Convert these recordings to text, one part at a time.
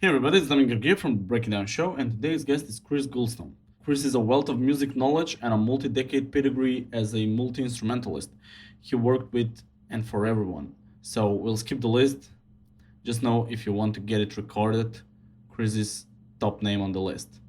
Hey everybody, it's Domingo here from the Breaking Down Show, and today's guest is Chris Goulstone. Chris is a wealth of music knowledge and a multi-decade pedigree as a multi-instrumentalist. He worked with and for everyone. So we'll skip the list. Just know if you want to get it recorded, Chris is top name on the list.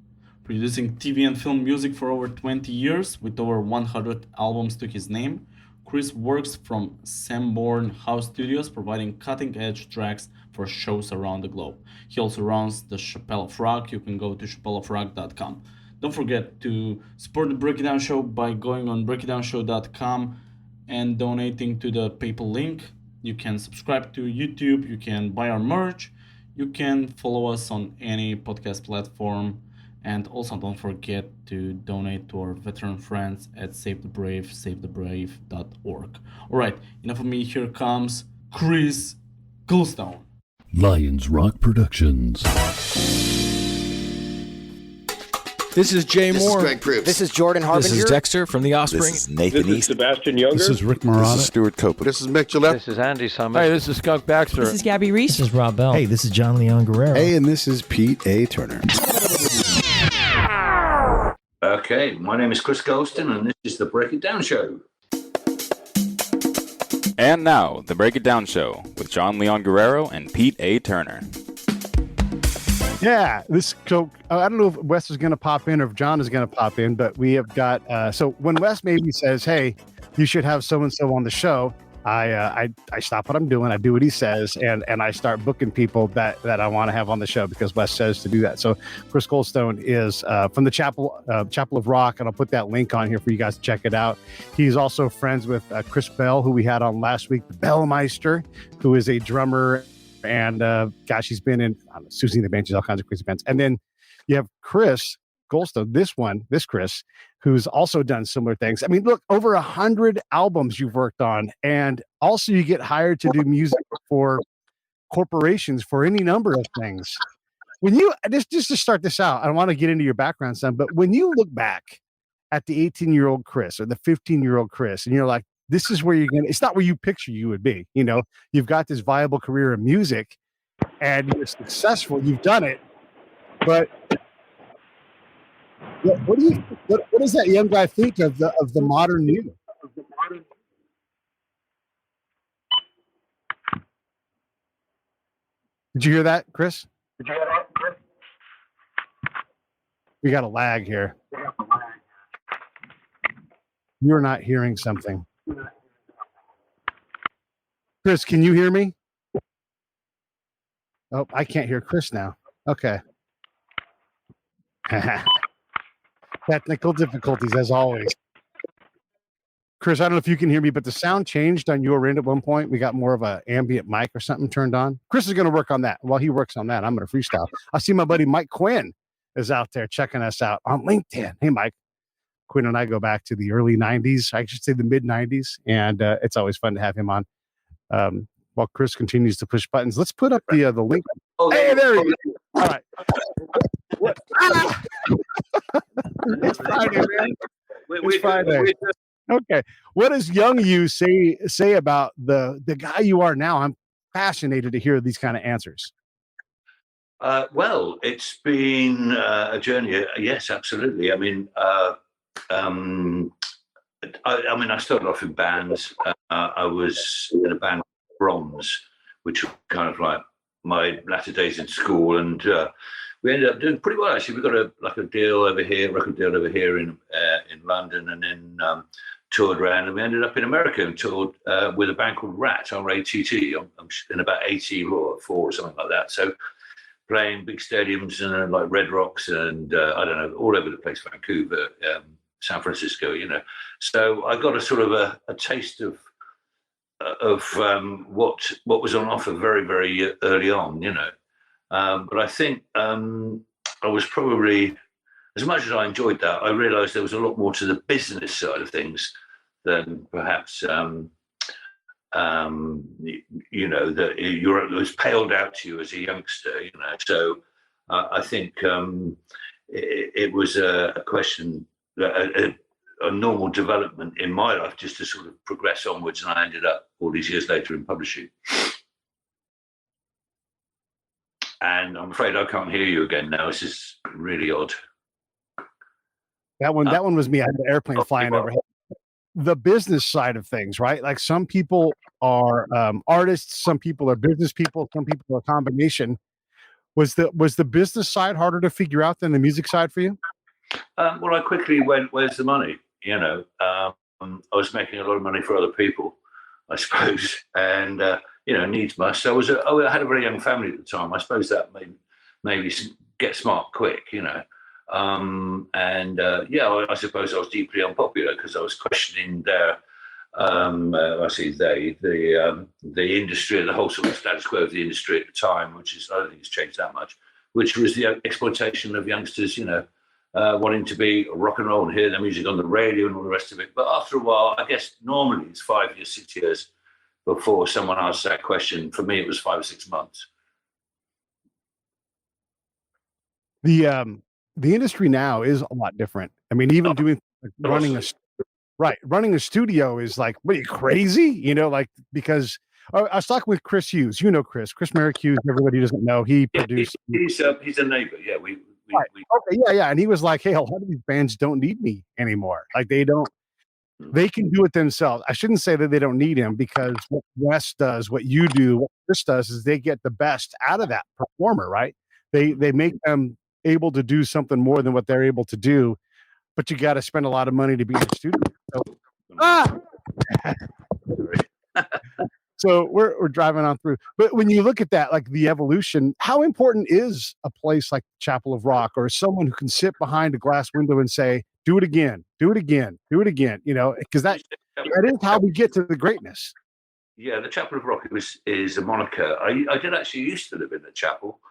Producing TV and film music for over 20 years with over 100 albums to his name, Chris works from Sambourne House Studios, providing cutting-edge tracks for shows around the globe. He also runs the Chapel of Rock. You can go to chapelofrock.com. Don't forget to support the Breakdown Show by going on breakdownshow.com and donating to the PayPal link. You can subscribe to YouTube. You can buy our merch. You can follow us on any podcast platform. And also don't forget to donate to our veteran friends at savethebrave.org. All right, enough of me. Here comes Chris Goulstone. Lions Rock Productions. This is Jay This Moore. is Greg Proops. This is Jordan Harbinger. This is Dexter from The Offspring. This is Nathan This is East. Sebastian Younger. This is Rick This Marotta. is Stuart Copeland. This is Mick Gillette. This is Andy Summers. Hey, this is Skunk Baxter. This is Gabby Reese. This is Rob Bell. Hey, this is John Leon Guerrero. Hey, and this is Pete A. Turner. Okay, my name is Chris Goulstone, and this is the Break It Down Show. And now, the Break It Down Show with John Leon Guerrero and Pete A. Turner. Yeah, so I don't know if Wes is going to pop in or if John is going to pop in, but we have got, so when Wes maybe says, hey, you should have so-and-so on the show, I stop what I'm doing, I do what he says, and I start booking people that I want to have on the show because Wes says to do that. So Chris Goulstone is from the Chapel of Rock, and I'll put that link on here for you guys to check it out. He's also friends with Chris Bell, who we had on last week, the Bellmeister, who is a drummer, and he's been in Susie and the Banshees, all kinds of crazy bands. And then you have Chris Goulstone, this Chris, who's also done similar things. I mean, look, over 100 albums you've worked on, and also you get hired to do music for corporations for any number of things. When you just to start this out, I don't want to get into your background, son, but when you look back at the 18-year-old Chris or the 15-year-old Chris, and you're like, this is where you're gonna, it's not where you picture you would be. You know, you've got this viable career in music and you're successful, you've done it, but what does that young guy think of the modern you? Did you hear that, Chris? We got a lag here. You're not hearing something. Chris, can you hear me? Oh, I can't hear Chris now. Okay. Technical difficulties as always. Chris, I don't know if you can hear me, but the sound changed on your end at one point. We got more of an ambient mic or something turned on. Chris is going to work on that. While he works on that, I'm going to freestyle. I see my buddy Mike Quinn is out there checking us out on LinkedIn. Hey, Mike. Quinn and I go back to the early 90s. I should say the mid 90s. And it's always fun to have him on. While Chris continues to push buttons, let's put up the link. Oh, hey, there he is. All right. It's Friday, man. It's Friday. Okay. What does young you say about the guy you are now? I'm fascinated to hear these kind of answers. Well, it's been a journey. Yes, absolutely. I mean, I started off in bands. I was in a band, Bronze, which was kind of like my latter days in school, and we ended up doing pretty well. Actually, we got a record deal over here in London, and then toured around, and we ended up in America and toured with a band called Rat, R-A-T-T. I'm in about 84 or something like that. So playing big stadiums and like Red Rocks and I don't know, all over the place, Vancouver, San Francisco, you know. So I got a sort of a taste of what was on offer very, very early on, you know. But I think I was probably, as much as I enjoyed that, I realised there was a lot more to the business side of things than perhaps, you know, that it was paled out to you as a youngster, you know. So I think it was a question, a normal development in my life just to sort of progress onwards, and I ended up all these years later in publishing. And I'm afraid I can't hear you again now. This is really odd. That one was me. I had the airplane flying well. overhead. The business side of things, right? Like some people are artists, some people are business people, some people are a combination. Was the business side harder to figure out than the music side for you? Well, I quickly went, where's the money? I was making a lot of money for other people, I suppose, and needs must. I had a very young family at the time. I suppose that made me get smart quick, I suppose I was deeply unpopular because I was questioning the industry, the whole sort of status quo of the industry at the time, I don't think it's changed that much, which was the exploitation of youngsters, wanting to be rock and roll and hear their music on the radio and all the rest of it. But after a while, I guess normally it's 5 years, 6 years before someone asks that question. For me, it was 5 or 6 months. The industry now is a lot different. I mean, even running a studio is like, what are you, crazy? Because I was talking with Chris Hughes. Chris Merrick Hughes. Everybody doesn't know he produced. He's a neighbor. Yeah, okay, yeah. And he was like, hey, a lot of these bands don't need me anymore. Like they can do it themselves. I shouldn't say that they don't need him, because what Wes does, what you do, what Chris does, is they get the best out of that performer, right? They make them able to do something more than what they're able to do, but you got to spend a lot of money to be in the studio. So we're driving on through. But when you look at that, like the evolution, how important is a place like Chapel of Rock, or someone who can sit behind a glass window and say, do it again, do it again, do it again, because that is how we get to the greatness. Yeah, the Chapel of Rock is a moniker. I did actually used to live in the chapel,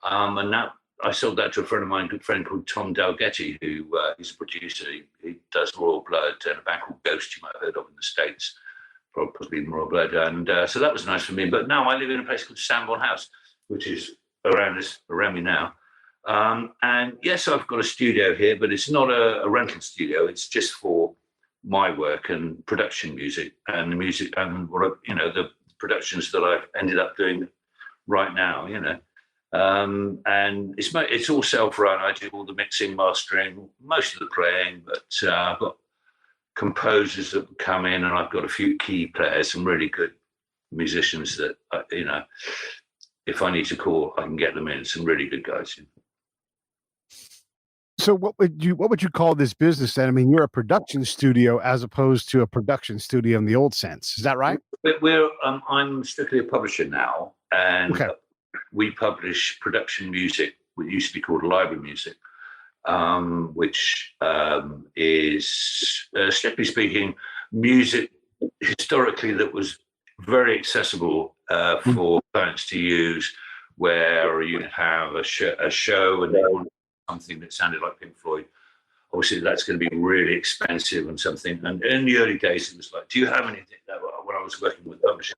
and now I sold that to a friend of mine, a good friend called Tom Dalgetty, who is a producer. He does Royal Blood and a band called Ghost, you might have heard of in the States, possibly Royal Blood. And so that was nice for me. But now I live in a place called Sambourne House, which is around me now. And yes, I've got a studio here, but it's not a rental studio. It's just for my work and production music, and the music and the productions that I've ended up doing right now, and it's all self-run. I do all the mixing, mastering, most of the playing, but I've got composers that come in, and I've got a few key players, some really good musicians that if I need to call, I can get them in. Some really good guys. So what would you call this business then? I mean, you're a production studio as opposed to a production studio in the old sense. Is that right? I'm strictly a publisher now, and okay. We publish production music, what used to be called library music, which is, strictly speaking, music historically that was very accessible for clients to use, where you have a show and they want something that sounded like Pink Floyd. Obviously, that's going to be really expensive and something. And in the early days, it was like, do you have anything that, when I was working with publishing,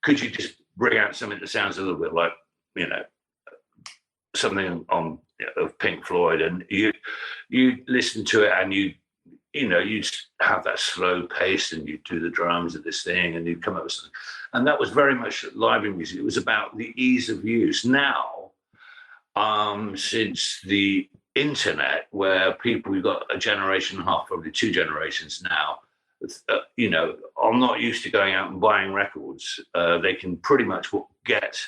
could you just bring out something that sounds a little bit like, something on of Pink Floyd, and you listen to it, and you have that slow pace, and you do the drums of this thing, and you come up with something. And that was very much library music. It was about the ease of use. Now, since the internet, where we've got a generation and a half, probably 2 generations now, are not used to going out and buying records. They can pretty much get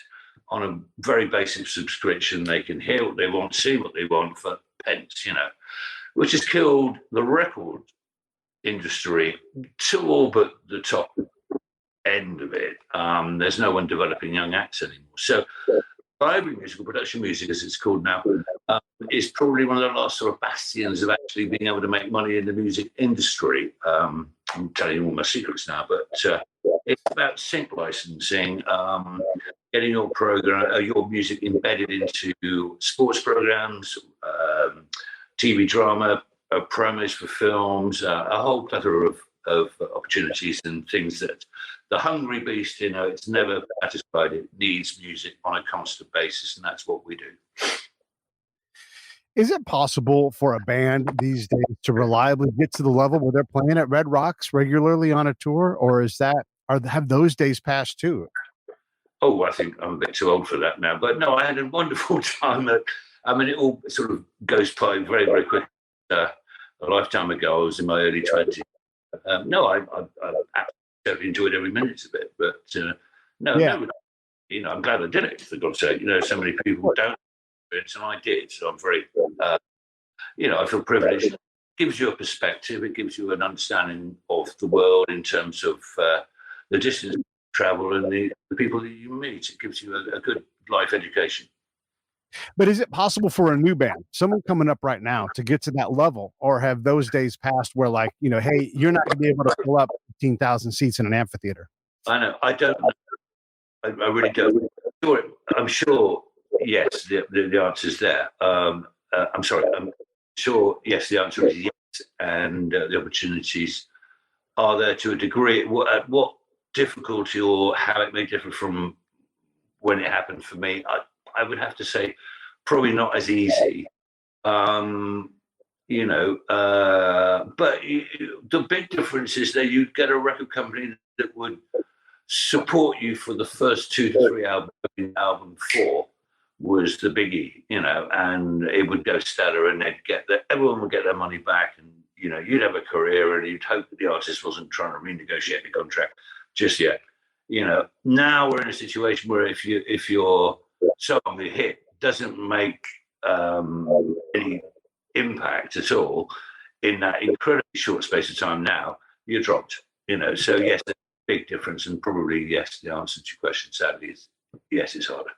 on a very basic subscription. They can hear what they want, see what they want for pence, which has killed the record industry to all but the top end of it. There's no one developing young acts anymore. So library music, or production music as it's called now, is probably one of the last sort of bastions of actually being able to make money in the music industry. I'm telling you all my secrets now, but it's about sync licensing, getting your music embedded into sports programs, TV drama, promos for films, a whole plethora of opportunities and things that the hungry beast, it's never satisfied. It needs music on a constant basis, and that's what we do. Is it possible for a band these days to reliably get to the level where they're playing at Red Rocks regularly on a tour, or have those days passed too? Oh, I think I'm a bit too old for that now. But no, I had a wonderful time. I mean, it all sort of goes by very, very quick. A lifetime ago, I was in my early 20s. No, I absolutely enjoyed every minute of it. But no, I'm glad I did it, for God's sake. So many people don't do it, and I did. So I'm very, I feel privileged. It gives you a perspective. It gives you an understanding of the world in terms of the distance you travel and the people that you meet. It gives you a good life education. But is it possible for a new band, someone coming up right now, to get to that level, or have those days passed where, like, hey, you're not going to be able to fill up 15,000 seats in an amphitheater? I know. I don't know. I really don't. I'm sure, yes, the answer's there. I'm sorry. I'm sure, yes, the answer is yes. And the opportunities are there to a degree. At what difficulty or how it may differ from when it happened for me, I would have to say probably not as easy. But the big difference is that you get a record company that would support you for the first 2 to 3 albums. Album 4 was the biggie, and it would go stellar, and everyone would get their money back, and you'd have a career, and you'd hope that the artist wasn't trying to renegotiate the contract just yet. Now we're in a situation where if your song, the hit, doesn't make any impact at all in that incredibly short space of time, now you're dropped. So yes, there's a big difference, and probably yes, the answer to your question, sadly, is yes, it's harder.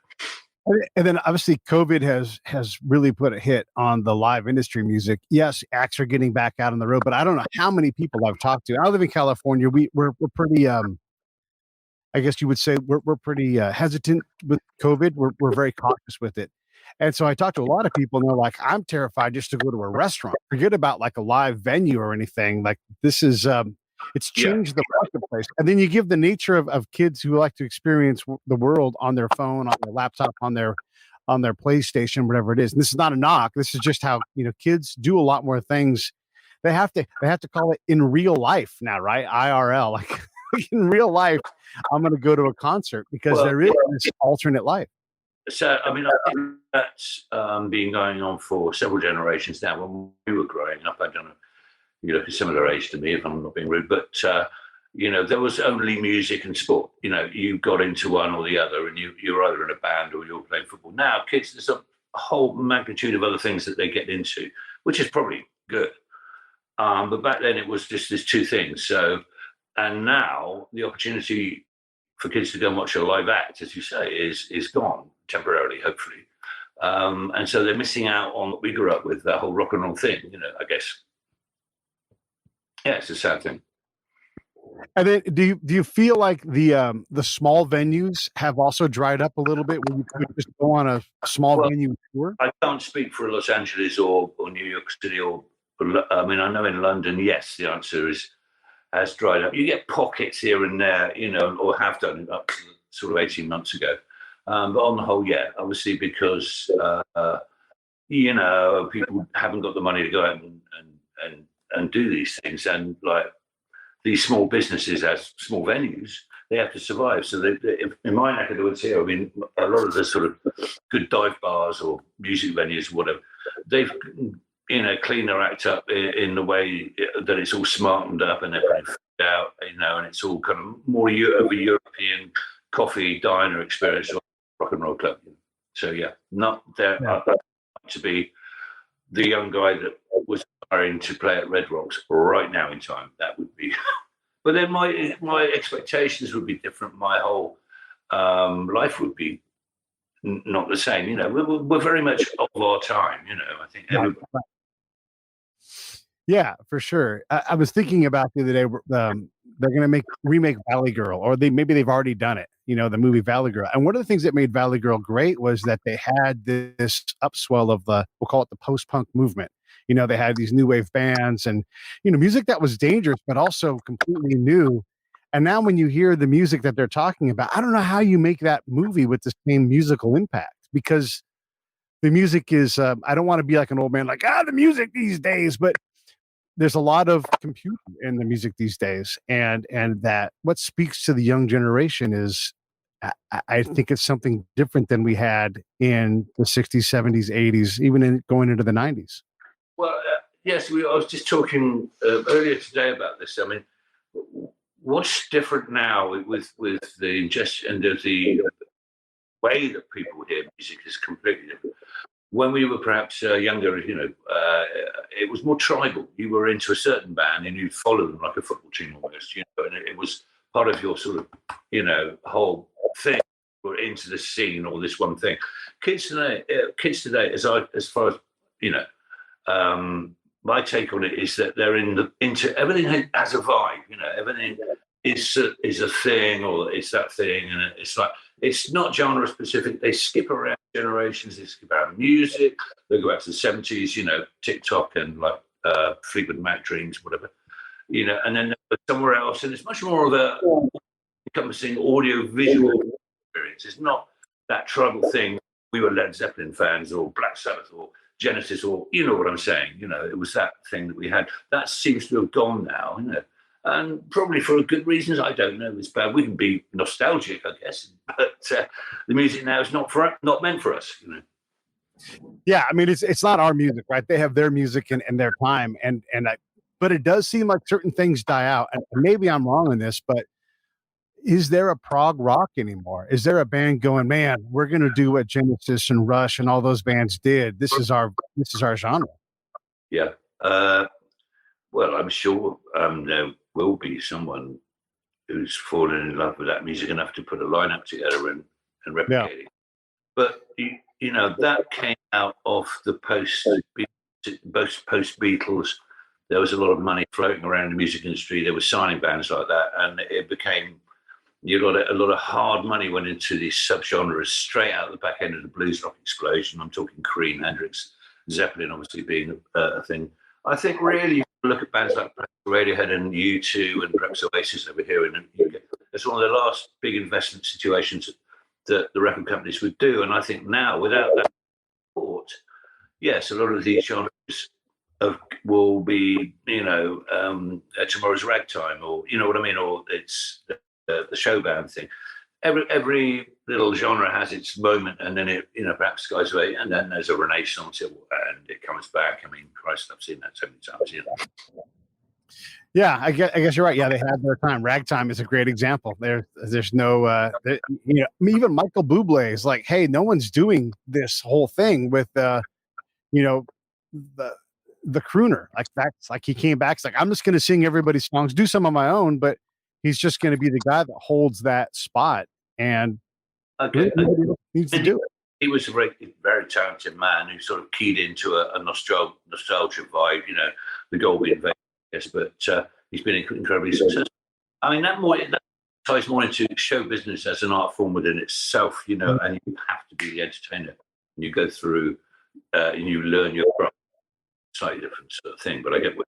And then obviously COVID has really put a hit on the live industry music. Yes, acts are getting back out on the road, but I don't know how many people I've talked to. I live in California. We're pretty I guess you would say we're pretty hesitant with COVID. We're very cautious with it. And so I talked to a lot of people, and they're like, I'm terrified just to go to a restaurant. Forget about like a live venue or anything. Like, this is it's changed the marketplace. And then you give the nature of kids who like to experience the world on their phone, on their laptop, on their PlayStation, whatever it is. And this is not a knock. This is just how kids do a lot more things. They have to call it in real life now, right? IRL, like in real life. I'm going to go to a concert because there is this alternate life. So, I mean, I think that's been going on for several generations now. When we were growing up, I don't know, you look a similar age to me, if I'm not being rude, but, there was only music and sport. You got into one or the other, and you're either in a band or you're playing football. Now, kids, there's a whole magnitude of other things that they get into, which is probably good. But back then, it was just these two things. So, and now the opportunity for kids to go and watch a live act, as you say, is gone temporarily, hopefully. And so they're missing out on what we grew up with, that whole rock and roll thing, I guess. Yeah, it's a sad thing. And then do you feel like the small venues have also dried up a little bit when you could just go on a small venue tour? I can't speak for Los Angeles or New York City I know in London, yes, the answer has dried up. You get pockets here and there, or have done up to sort of 18 months ago. But on the whole, yeah, obviously because, people haven't got the money to go out and do these things. And like these small businesses as small venues, they have to survive. So in my neck of the woods here, I mean, a lot of the sort of good dive bars or music venues, whatever, they've clean their act up in the way that it's all smartened up and they're pretty out, and it's all kind of more of a European coffee diner experience or rock and roll club. So yeah, not there to be the young guy that was aspiring to play at Red Rocks right now in time. That would be, but then my expectations would be different. My whole life would be not the same. We're very much of our time. I think everybody. Yeah, for sure. I was thinking about the other day. They're going to remake Valley Girl, or maybe they've already done it. The movie Valley Girl. And one of the things that made Valley Girl great was that they had this upswell of we'll call it the post-punk movement. They had these new wave bands and music that was dangerous but also completely new. And now when you hear the music that they're talking about, I don't know how you make that movie with the same musical impact, because the music is. I don't want to be like an old man, like the music these days, but there's a lot of computer in the music these days, and that what speaks to the young generation is I think it's something different than we had in the 60s, 70s, 80s, even going into the 90s. Well, yes, I was just talking earlier today about this. I mean, what's different now with the ingestion and the way that people hear music is completely different. When we were perhaps younger, it was more tribal. You were into a certain band and you'd follow them like a football team almost, and it was part of your sort of, whole thing. We're into the scene or this one thing. Kids today, as far as, my take on it is that they're into everything has a vibe, everything is a thing or it's that thing. And it's like, it's not genre specific. They skip around generations. They skip around music. They go back to the 70s, TikTok and like Fleetwood Mac Dreams, whatever, and then somewhere else. And it's much more of a encompassing audio visual experience. It's not that tribal thing. We were Led Zeppelin fans or Black Sabbath or Genesis or, you know what I'm saying? It was that thing that we had. That seems to have gone now, and probably for good reasons. I don't know. It's bad. We can be nostalgic, I guess, but the music now is not meant for us. Yeah, I mean, it's not our music, right? They have their music and their time, but it does seem like certain things die out. And maybe I'm wrong on this, but is there a prog rock anymore? Is there a band going, man, we're going to do what Genesis and Rush and all those bands did? This is our genre. Yeah. Well, I'm sure there will be someone who's fallen in love with that music enough to put a lineup together and replicate it. But that came out of the post Beatles. There was a lot of money floating around the music industry. They were signing bands like that, and it became a lot of hard money went into these subgenres straight out the back end of the blues rock explosion. I'm talking Cream, Hendrix, Zeppelin, obviously being a thing. I think really, you look at bands like Radiohead and U2 and perhaps Oasis over here in the UK. It's one of the last big investment situations that the record companies would do. And I think now, without that support, yes, a lot of these genres will be, tomorrow's ragtime, or you know what I mean, or it's the show band thing. Every little genre has its moment, and then it, perhaps goes away, and then there's a renaissance, and it comes back. I mean, Christ, I've seen that so many times. Yeah, I guess you're right. Yeah, they had their time. Ragtime is a great example. There's no, even Michael Bublé is like, hey, no one's doing this whole thing with, the crooner. Like that's like he came back. It's like, I'm just going to sing everybody's songs, do some of my own, but he's just going to be the guy that holds that spot, and needs to do it. He was a very, very talented man who sort of keyed into a nostalgia vibe, the Dolby invasion. Yes, but he's been incredibly successful. I mean, that ties more into show business as an art form within itself, and you have to be the entertainer. And you go through and you learn your craft. Slightly different sort of thing, but I get what.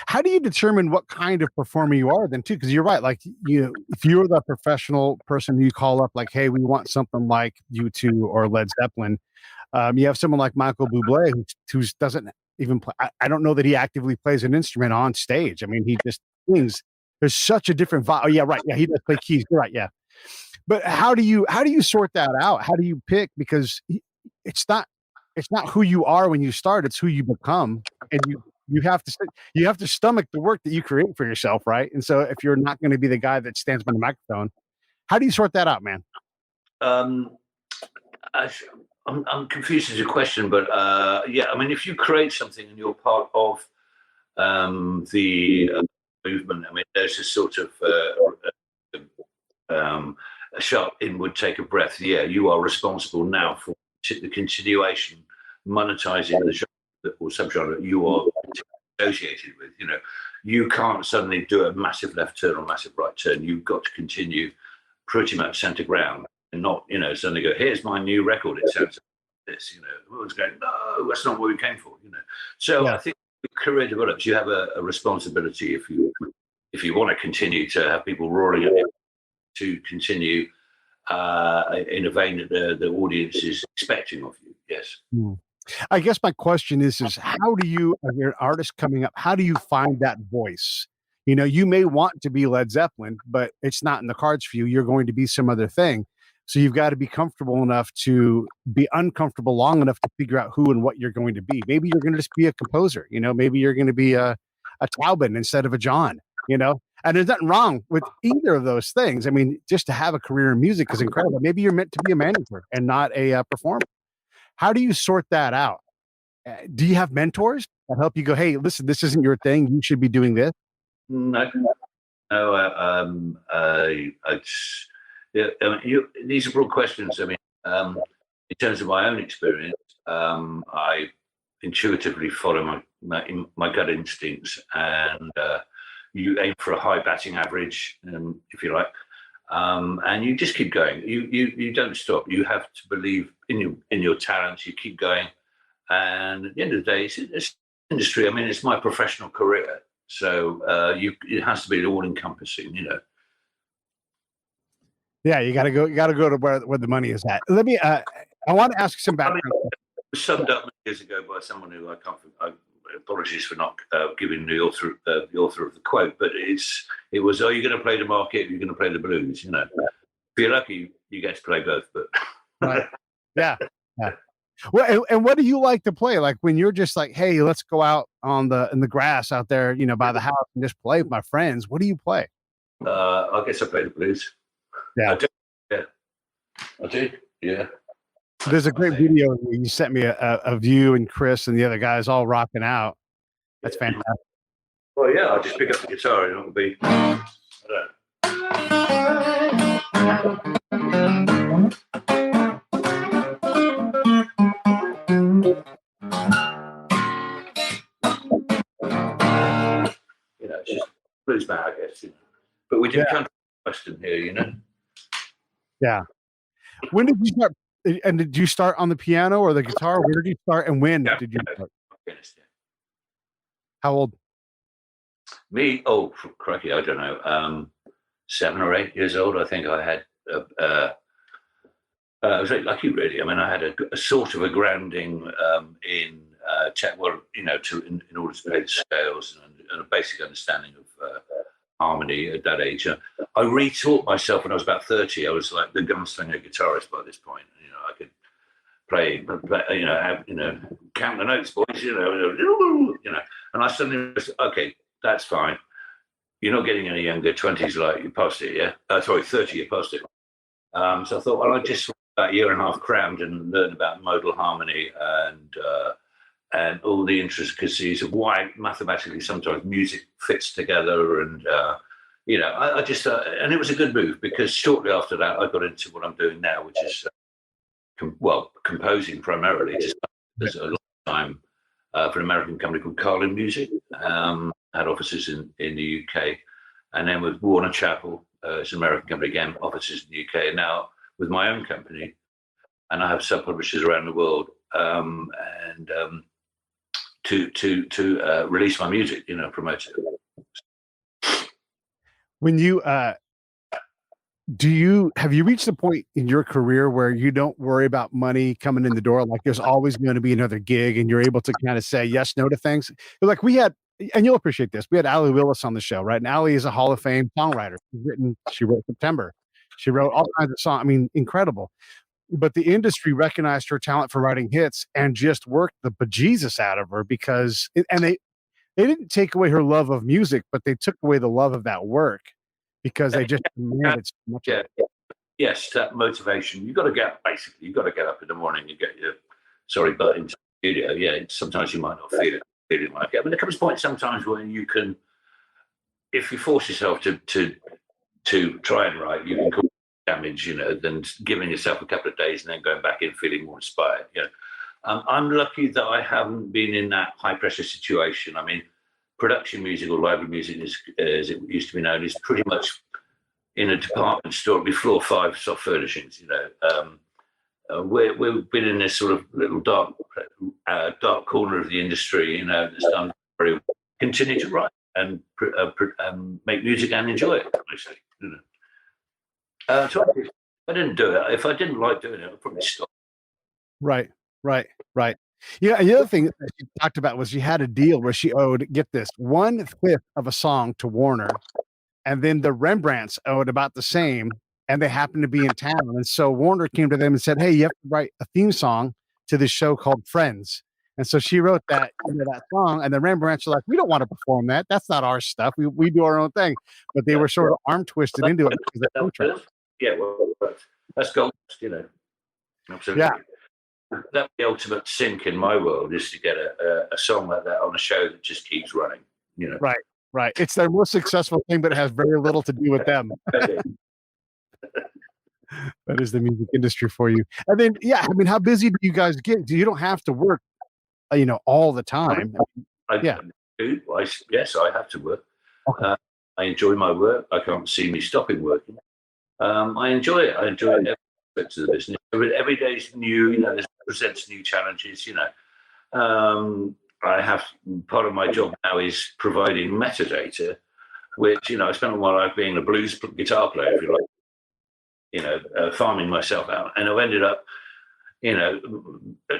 How do you determine what kind of performer you are then too? Because you're right. Like, if you're the professional person you call up, like, hey, we want something like U2 or Led Zeppelin. You have someone like Michael Bublé who doesn't even play. I don't know that he actively plays an instrument on stage. I mean, he just sings. There's such a different vibe. Oh yeah, right. Yeah, he does play keys. You're right. Yeah. But how do you sort that out? How do you pick? Because it's not who you are when you start. It's who you become, and you have to stomach the work that you create for yourself, right? And so if you're not going to be the guy that stands by the microphone, how do you sort that out, man? I'm confused as your question, but yeah, I mean, if you create something and you're part of the movement, I mean, there's a sort of a sharp inward take a breath. Yeah, you are responsible now for the continuation, monetizing the genre or subgenre you are associated with. You can't suddenly do a massive left turn or massive right turn. You've got to continue pretty much center ground and not, suddenly go, here's my new record. It sounds like this, everyone's going, no, that's not what we came for, So yeah. I think career develops. You have a responsibility if you want to continue to have people roaring at you to continue in a vein that the audience is expecting of you. Yes. I guess my question is how do you, as an artist coming up, how do you find that voice? You know, you may want to be Led Zeppelin, but it's not in the cards for you. You're going to be some other thing. So you've got to be comfortable enough to be uncomfortable long enough to figure out who and what you're going to be. Maybe you're going to just be a composer, you know, maybe you're going to be a Taubin instead of a John, you know, and there's nothing wrong with either of those things. I mean, just to have a career in music is incredible. Maybe you're meant to be a manager and not a performer. How do you sort that out? Do you have mentors that help you go, hey, listen, this isn't your thing. You should be doing this? No, these are broad questions. I mean, in terms of my own experience, I intuitively follow my gut instincts, and you aim for a high batting average, if you like, and you just keep going. You don't stop. You have to believe in your talents. You keep going, and at the end of the day, it's industry. I mean, it's my professional career. So it has to be all encompassing, you know. Yeah, you got to go to where the money is at. Let me. I want to ask some background. It was summed up years ago by someone who I can't. Apologies for not giving the author of the quote, but it was, are you going to play the market? Are you going to play the blues? You know, if you're lucky, you get to play both. But right. Yeah. Well, and what do you like to play? Like when you're just like, hey, let's go out in the grass out there, you know, by the house and just play with my friends. What do you play? I guess I play the blues. Yeah. I do. Yeah. There's a great video where you sent me of you and Chris and the other guys all rocking out. That's fantastic. Well, yeah, I'll just pick up the guitar and it'll be. You know, it's just blues band, I guess. You know. But we did country western here, you know. Yeah. When did you start? And did you start on the piano or the guitar? Where did you start and when did you start? How old? Me? Oh, crikey, I don't know. 7 or 8 years old. I think I had. I was very lucky, really. I mean, I had a sort of a grounding in well, you know, in order to play the scales and a basic understanding of harmony at that age. I retaught myself when I was about 30. I was like the gunslinger guitarist by this point. You know, I could play, you know, count the notes, boys. You know, and I suddenly was okay. That's fine. You're not getting any younger. 20s, like you passed it, yeah. Sorry, 30, you passed it. So I thought, well, I just about a year and a half crammed and learned about modal harmony and all the intricacies of why mathematically sometimes music fits together. And, you know, I just, and it was a good move because shortly after that, I got into what I'm doing now, which is, composing primarily. There's a long time for an American company called Carlin Music, had offices in the UK. And then with Warner Chappell, it's an American company, again, offices in the UK. And now with my own company, and I have sub-publishers around the world, and to release my music, you know, promote it. When you have you reached the point in your career where you don't worry about money coming in the door? Like there's always going to be another gig and you're able to kind of say yes, no to things. Like we had, and you'll appreciate this, we had Allie Willis on the show, right? And Allie is a Hall of Fame songwriter. She wrote September. She wrote all kinds of songs. I mean, incredible. But the industry recognized her talent for writing hits and just worked the bejesus out of her because, and they didn't take away her love of music, but they took away the love of that work because they just demanded so much. Yeah. Yes, that motivation. You've got to get up in the morning. You get your butt into the studio. Yeah, sometimes you might not feel it like it. But there comes a point sometimes when you can, if you force yourself to try and write, you can cause damage, you know, than giving yourself a couple of days and then going back in feeling more inspired. You know, I'm lucky that I haven't been in that high pressure situation. I mean, production music or library music, as it used to be known, is pretty much in a department store. It'd be floor 5 soft furnishings. You know, we've been in this sort of little dark corner of the industry. You know, that's done very well. Continue to write and make music and enjoy it. Mostly, you know. So I didn't do it. If I didn't like doing it, I'd probably stop. Right. Yeah, and the other thing that she talked about was she had a deal where she owed, get this, 1/5 of a song to Warner, and then the Rembrandts owed about the same, and they happened to be in town. And so Warner came to them and said, "Hey, you have to write a theme song to this show called Friends." And so she wrote that, that song, and the Rembrandts are like, "We don't want to perform that. That's not our stuff. We do our own thing." But they were sort of arm twisted into it because of the contract. Yeah, well, that's gold, absolutely. Yeah. That's the ultimate sink in my world, is to get a song like that on a show that just keeps running. Right. It's their most successful thing, but it has very little to do with them. That is the music industry for you. And then, yeah, I mean, how busy do you guys get? You don't have to work, all the time. I Yeah. do. Yes, I have to work. Okay. I enjoy my work. I can't see me stopping working. I enjoy it. I enjoy every aspect of the business. Every day is new. It presents new challenges. I have, part of my job now is providing metadata, which I spent all my life being a blues guitar player, if you like. Farming myself out, and I've ended up,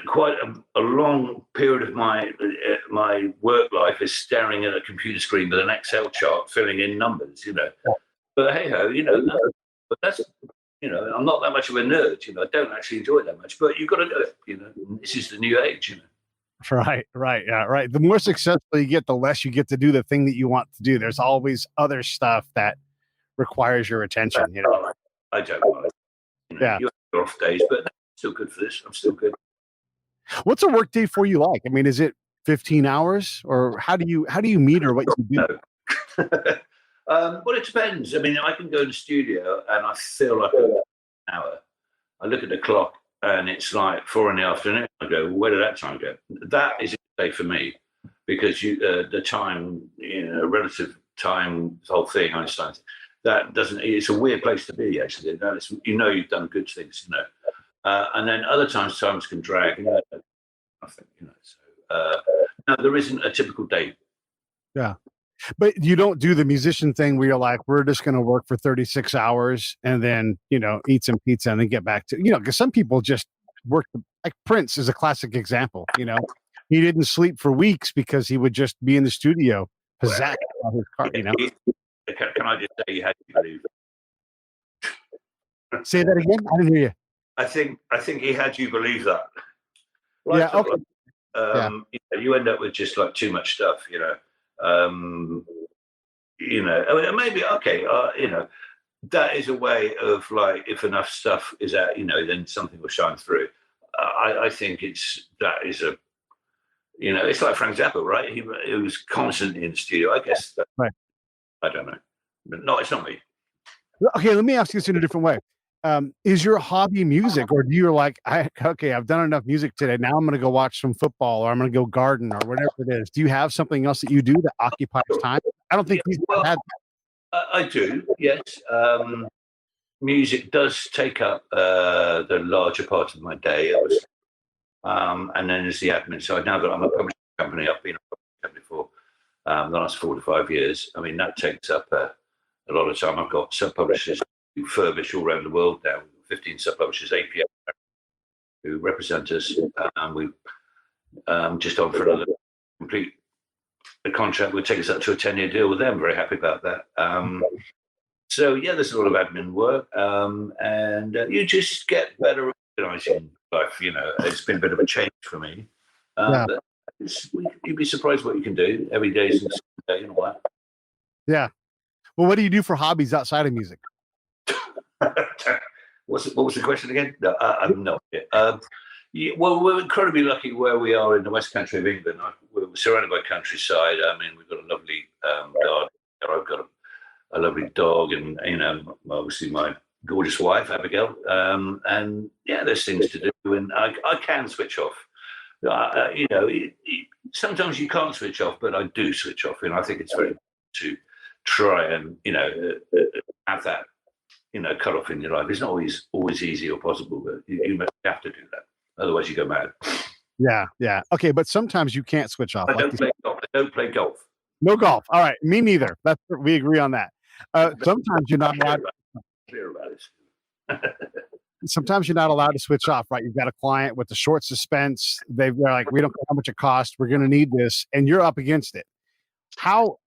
quite a long period of my work life is staring at a computer screen with an Excel chart filling in numbers. But hey ho, but that's, I'm not that much of a nerd. I don't actually enjoy it that much, but you've got to do it. This is the new age. Right. Yeah. Right. The more successful you get, the less you get to do the thing that you want to do. There's always other stuff that requires your attention. I don't mind. Yeah. You have off days, but I'm still good for this. I'm still good. What's a work day for you like? I mean, is it 15 hours, or how do you meter what you do? No. Well, it depends. I mean, I can go in the studio and I feel like an hour. I look at the clock and it's like 4 p.m. I go, well, where did that time go? That is a day for me, because the time, relative time, the whole thing, Einstein. That doesn't. It's a weird place to be, actually. You've done good things, and then other times can drag. Nothing, So no, there isn't a typical day. Yeah. But you don't do the musician thing where you're like, we're just going to work for 36 hours and then, eat some pizza and then get back to, because some people just work, like Prince is a classic example. He didn't sleep for weeks because he would just be in the studio, pizzazz on his car, Can I just say, you had to believe? Say that again? I didn't hear you. I think he had you believe that. Yeah. Okay. You end up with just like too much stuff, I mean, maybe okay, that is a way of, like, if enough stuff is out, then something will shine through. I think it's like Frank Zappa, right? He was constantly in the studio. I guess right. I don't know, but no, it's not me. Okay, let me ask you this in a different way. Is your hobby music, or do you like, I've done enough music today. Now I'm going to go watch some football, or I'm going to go garden, or whatever it is. Do you have something else that you do that occupies time? I don't think I do. Yes. Music does take up the larger part of my day, obviously. And then there's the admin side. Now that I'm a publishing company, I've been a publishing company for the last 4 to 5 years. I mean, that takes up a lot of time. I've got sub-publishers who furbish all around the world now. 15 sub-publishers, APA, who represent us. We've just on for another complete contract. Will take us up to a 10-year deal with them. Very happy about that. So, yeah, there's a lot of admin work. And you just get better at organising life. It's been a bit of a change for me. But you'd be surprised what you can do. Every day is a day and all that. Yeah. Well, what do you do for hobbies outside of music? What was the question again? No, I have no idea. Well, we're incredibly lucky where we are in the West Country of England. We're surrounded by countryside. I mean, we've got a lovely garden. I've got a lovely dog, and obviously my gorgeous wife Abigail. And yeah, there's things to do, and I can switch off. Sometimes you can't switch off, but I do switch off, and I think it's very important to try and have that cut off in your life. It's not always easy or possible, but you have to do that. Otherwise, you go mad. Yeah. Okay, but sometimes you can't switch off. I don't play golf. No golf. All right, me neither. We agree on that. Sometimes you're not allowed. Clear about it. sometimes you're not allowed to switch off, right? You've got a client with a short suspense. They're like, we don't care how much it costs. We're going to need this, and you're up against it. How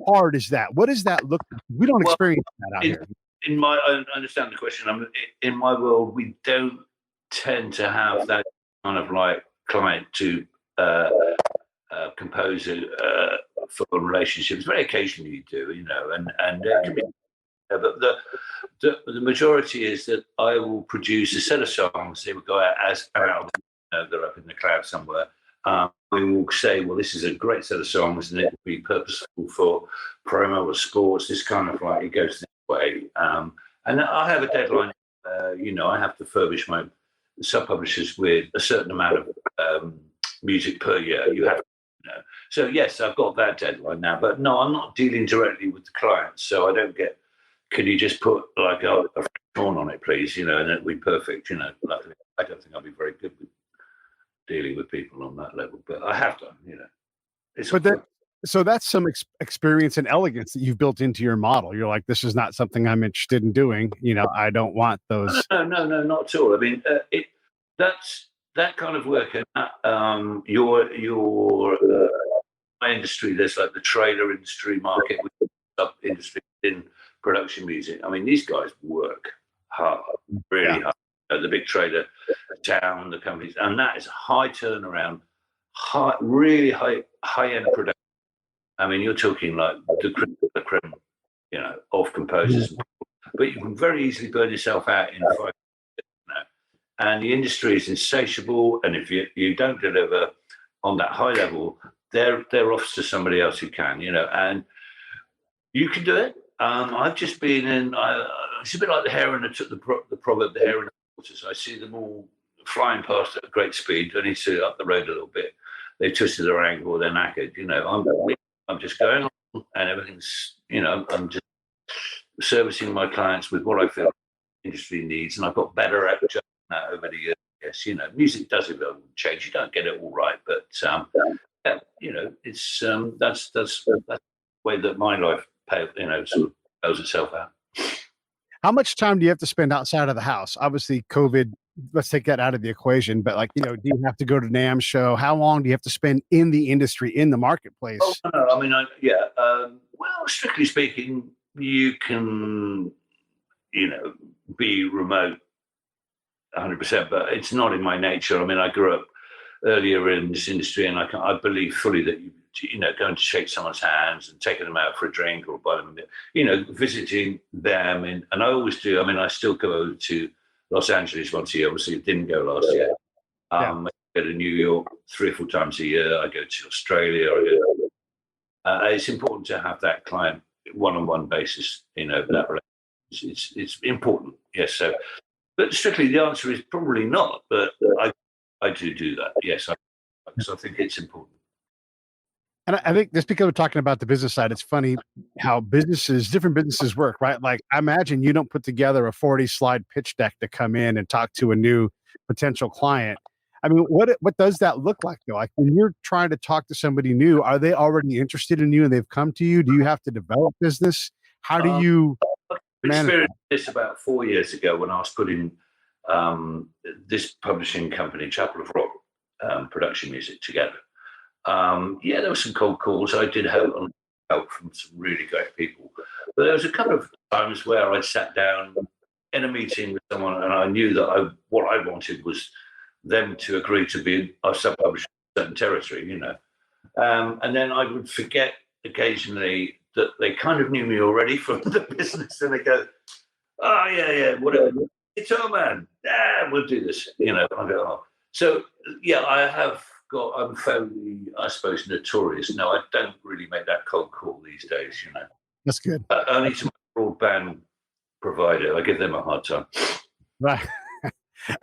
hard is that? What does that look like? We don't experience that out here. I understand the question. In my world, we don't tend to have that kind of like client to compose for relationships. Very occasionally you do, and it can be. But the majority is that I will produce a set of songs. They will go out as an album. They're up in the cloud somewhere. We will say, well, this is a great set of songs, and it will be purposeful for promo or sports. This kind of like, it goes this way. And I have a deadline. I have to furbish my sub-publishers with a certain amount of music per year. You have to, So yes, I've got that deadline now. But no, I'm not dealing directly with the clients, so I don't get. Can you just put like a horn on it, please? And it'll be perfect. Like, I don't think I'll be very good with dealing with people on that level, but I have done. So that's some experience and elegance that you've built into your model. You're like, this is not something I'm interested in doing. I don't want those. No, not at all. I mean, that's that kind of work. Your my industry, there's like the trailer industry market, sub industry in production music. I mean, these guys work hard, really hard. The big trailer town, the companies, and that is high turnaround, really high end production. I mean, you're talking like the creme, of composers, but you can very easily burn yourself out in 5 years. And the industry is insatiable, and if you don't deliver on that high level, they're off to somebody else who can, and you can do it. I've just been in. It's a bit like the heron that took the proverb, the heron. I see them all flying past at great speed. I need to up the road a little bit. They've twisted their ankle, they're knackered. I'm just going on, and everything's. I'm just servicing my clients with what I feel the industry needs, and I've got better at judging that over the years. Yes, music does evolve and change. You don't get it all right, but it's that's the way that my life, sort of goes itself out. How much time do you have to spend outside of the house? Obviously, COVID, let's take that out of the equation. But do you have to go to NAMM show? How long do you have to spend in the industry, in the marketplace? Oh, no. I mean, well, strictly speaking, you can, be remote 100%, but it's not in my nature. I mean, I grew up earlier in this industry, and I believe fully that going to shake someone's hands and taking them out for a drink or buy them, visiting them, and I always do. I mean, I still go to Los Angeles once a year. Obviously, it didn't go last year. I go to New York 3 or 4 times a year. I go to Australia. It's important to have that client one-on-one basis. That relationship. It's important. Yes. So, but strictly, the answer is probably not. But I do that. Yes, because I think it's important. And I think just because we're talking about the business side, it's funny how different businesses work, right? Like, I imagine you don't put together a 40-slide pitch deck to come in and talk to a new potential client. I mean, what does that look like, though? Like, when you're trying to talk to somebody new, are they already interested in you and they've come to you? Do you have to develop business? How do you experienced this about 4 years ago when I was putting this publishing company, Chapel of Rock, production music together. There were some cold calls. I did help from some really great people. But there was a couple of times where I sat down in a meeting with someone, and I knew that what I wanted was them to agree to be a sub-publisher in a certain territory, and then I would forget occasionally that they kind of knew me already from the business, and they go, "Oh yeah, whatever. It's our man. Yeah, we'll do this." I go, "Oh." So I'm fairly, I suppose, notorious. No, I don't really make that cold call these days, That's good. Only to my broadband provider. I give them a hard time. Right.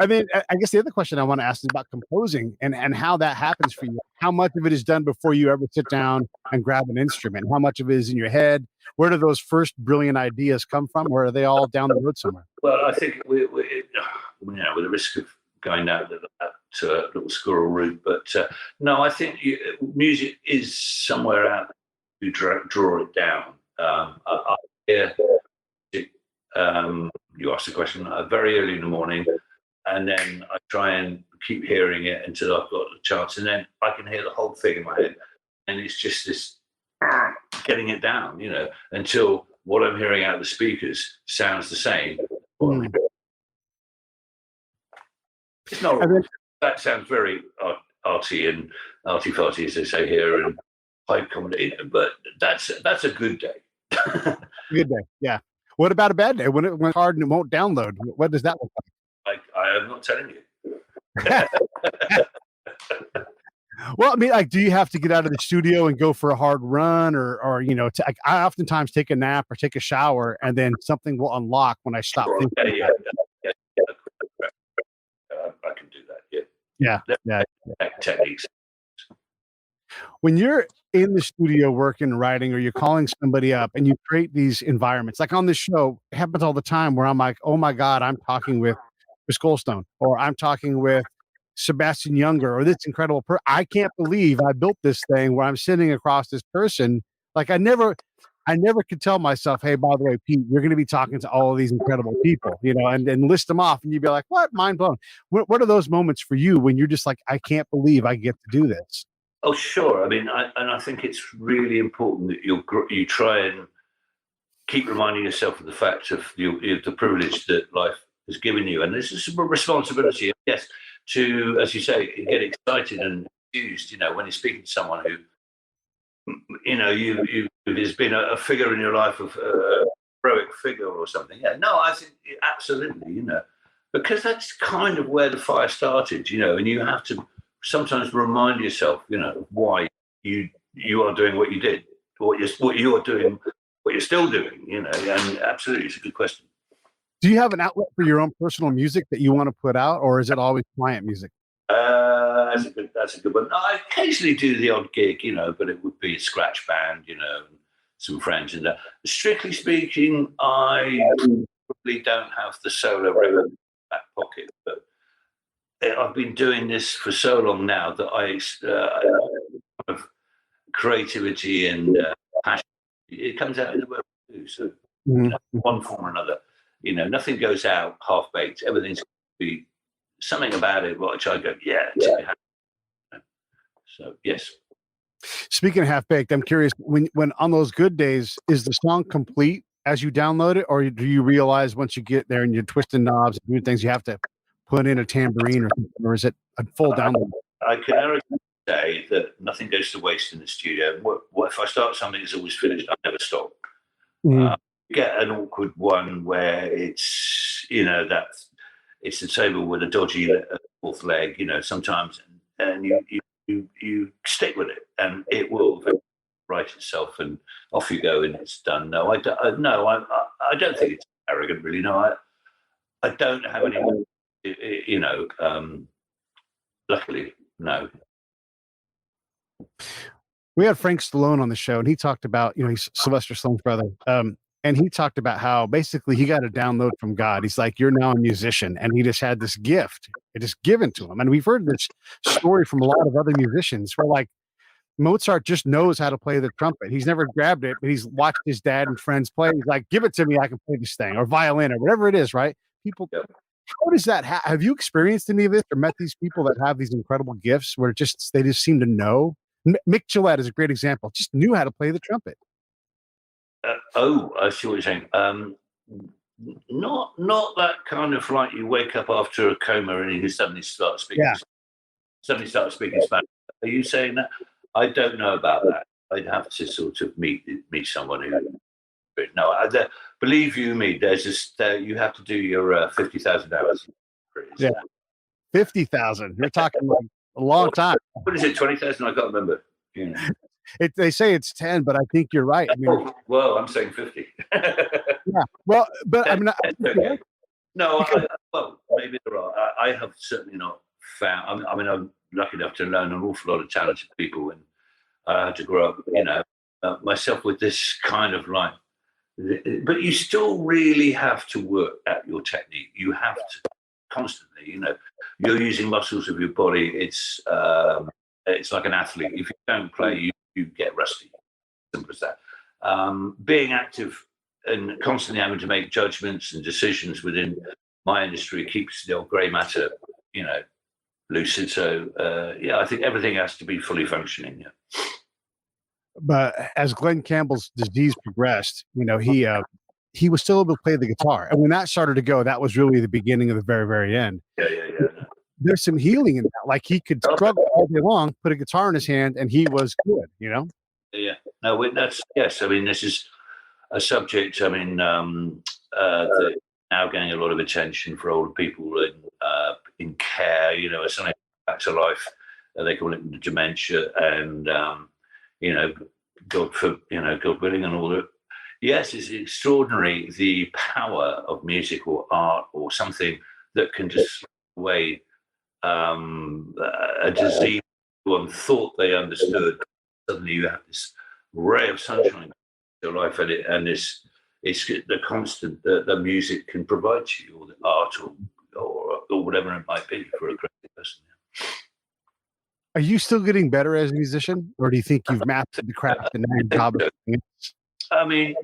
I mean, I guess the other question I want to ask is about composing and how that happens for you. How much of it is done before you ever sit down and grab an instrument? How much of it is in your head? Where do those first brilliant ideas come from? Or are they all down the road somewhere? Well, I think with the risk of going down to a little squirrel route, but no, I think music is somewhere out to draw it down. I hear you ask the question very early in the morning, and then I try and keep hearing it until I've got the chance, and then I can hear the whole thing in my head, and it's just this getting it down, until what I'm hearing out of the speakers sounds the same. It's not. That sounds very arty and arty-farty, as they say here, and high comedy. But that's a good day. Good day, yeah. What about a bad day when it's hard and it won't download? What does that look like? I am not telling you. Well, I mean, like, do you have to get out of the studio and go for a hard run, or I oftentimes take a nap or take a shower, and then something will unlock when I stop thinking. Yeah. I can do that. Yeah. Techniques. When you're in the studio working, writing, or you're calling somebody up and you create these environments, like on this show, it happens all the time where I'm like, oh my God, I'm talking with Chris Goulstone, or I'm talking with Sebastian Younger, or this incredible I can't believe I built this thing where I'm sitting across this person. Like I never could tell myself, hey, by the way, Pete, you're going to be talking to all of these incredible people, and list them off, and you'd be like, what? Mind blown. What are those moments for you when you're just like, I can't believe I get to do this? Oh, sure. I mean, I think it's really important that you try and keep reminding yourself of the fact of the privilege that life has given you, and this is a responsibility. Yes, to, as you say, get excited and enthused. When you're speaking to someone who, you has been a figure in your life, of a heroic figure or something. Yeah, no, I think absolutely. Because that's kind of where the fire started. And you have to sometimes remind yourself, why you are doing what you did, what you're doing, what you're still doing. And absolutely, it's a good question. Do you have an outlet for your own personal music that you want to put out, or is it always client music? That's a good one. I occasionally do the odd gig, but it would be a scratch band, some friends. And strictly speaking, I probably don't have the solo record in my back pocket, but I've been doing this for so long now that I kind of creativity and passion, it comes out in the work too. So one form or another, nothing goes out half baked. Everything's going to be something about it, which I go, yeah. So yes. Speaking of half baked, I'm curious, when on those good days, is the song complete as you download it, or do you realize once you get there and you're twisting knobs and doing things, you have to put in a tambourine or is it a full download? I can arrogantly say that nothing goes to waste in the studio. What if I start something that's always finished? I never stop. You get an awkward one where it's it's the table with a dodgy fourth leg, sometimes, and you stick with it, and it will right itself, and off you go, and it's done. No, I don't think it's arrogant, really. No, I don't have any. Luckily, no. We had Frank Stallone on the show, and he talked about, he's Sylvester Stallone's brother. And he talked about how basically he got a download from God. He's like, you're now a musician. And he just had this gift. It just given to him. And we've heard this story from a lot of other musicians where like Mozart just knows how to play the trumpet. He's never grabbed it, but he's watched his dad and friends play. He's like, give it to me. I can play this thing, or violin, or whatever it is, right? People, how does that have you experienced any of this or met these people that have these incredible gifts where they just seem to know? Mick Gillette is a great example. Just knew how to play the trumpet. I see what you're saying. Not that kind of like you wake up after a coma and you suddenly start speaking. Yeah. Suddenly start speaking Spanish. Are you saying that? I don't know about that. I'd have to sort of meet someone who. No, believe you me. There's just you have to do your 50,000 hours. Yeah, 50,000. You're talking like a long time. What is it? 20,000? I can't remember. They say it's 10, but I think you're right. I mean, well, I'm saying 50. Yeah. Well, but I'm not. Okay. No, well, maybe there are. I have certainly not found. I mean, I'm lucky enough to learn an awful lot of talented people, and I had to grow up, myself with this kind of like. But you still really have to work at your technique. You have to constantly. You're using muscles of your body. It's like an athlete. If you don't play, you get rusty. Simple as that. Being active and constantly having to make judgments and decisions within my industry keeps the old grey matter, lucid. So I think everything has to be fully functioning. Yeah. But as Glenn Campbell's disease progressed, he was still able to play the guitar, and when that started to go, that was really the beginning of the very, very end. Yeah. There's some healing in that. Like he could struggle all day long, put a guitar in his hand, and he was good. Yeah. No, that's yes. I mean, this is a subject. I mean, that now getting a lot of attention for older people in care. As something back to life. They call it dementia, and God willing, and all that. Yes, it's extraordinary the power of music or art or something that can just away a disease one thought they understood. Suddenly you have this ray of sunshine in your life, and it's the constant that the music can provide to you, or the art, or whatever it might be for a creative person. Are you still getting better as a musician, or do you think you've mastered the craft and now your job is? I mean,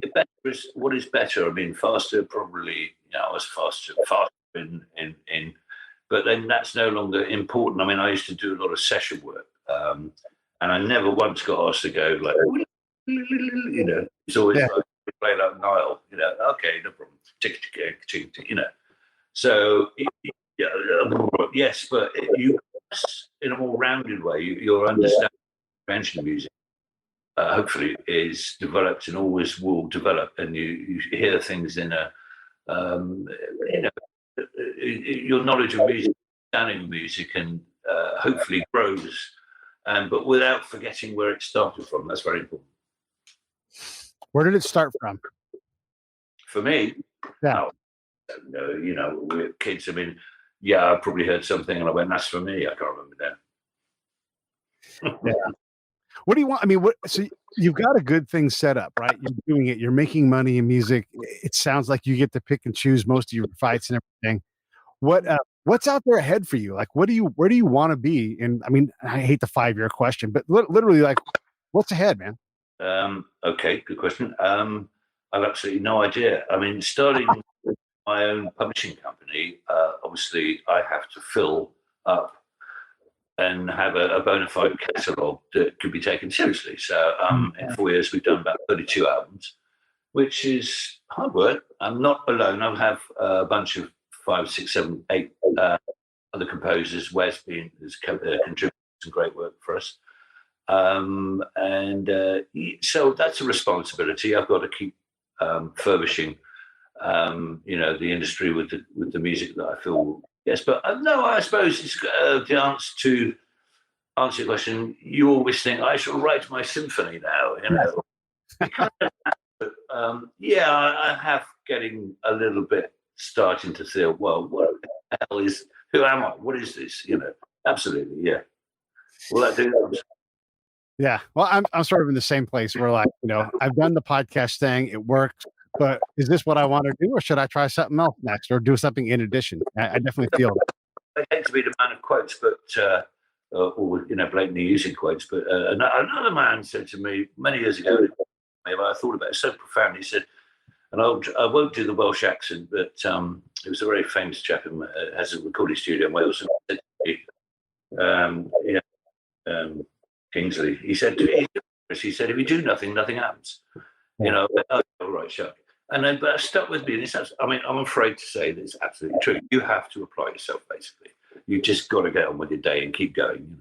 what is better? I mean, faster, probably. I was faster in, but then that's no longer important. I mean, I used to do a lot of session work, and I never once got asked to go like, it's always like play like Nile, okay, no problem, So yes, but you in a more rounded way, your understanding of conventional music. Hopefully is developed and always will develop, and you hear things in a your knowledge of music, understanding of music, and hopefully grows, but without forgetting where it started from. That's very important. Where did it start from? For me, we're kids. I mean, I probably heard something and I went, "That's for me." I can't remember that. Yeah. What do you want? I mean, so you've got a good thing set up, right? You're doing it. You're making money in music. It sounds like you get to pick and choose most of your fights and everything. What's out there ahead for you? Like, where do you want to be? And I mean, I hate the 5-year question, but literally, like, what's ahead, man? Okay, good question. I've absolutely no idea. I mean, starting with my own publishing company, obviously, I have to fill up and have a bona fide catalogue that could be taken seriously. So in 4 years, we've done about 32 albums, which is hard work. I'm not alone. I have a bunch of 5, 6, 7, 8 other composers. Wes has contributed some great work for us. So that's a responsibility. I've got to keep furbishing, the industry with the music that I feel. Yes, but no, I suppose it's the answer to answer your question. You always think I shall write my symphony now, But, I have getting a little bit starting to feel, well, what the hell who am I? What is this? Absolutely, yeah. Will I do that? Yeah. Well, I'm sort of in the same place where, like, I've done the podcast thing, it works, but is this what I want to do, or should I try something else next, or do something in addition? I definitely feel that. I hate to be the man of quotes, but or blatantly using quotes. But another man said to me many years ago, I thought about it so profoundly. He said, and I won't do the Welsh accent, but it was a very famous chap who has a recording studio in Wales, and he said to me, Kingsley, he said, if you do nothing, nothing happens. All right, Chuck. And then, but it stuck with me. I'm afraid to say that it's absolutely true. You have to apply yourself, basically. You just got to get on with your day and keep going,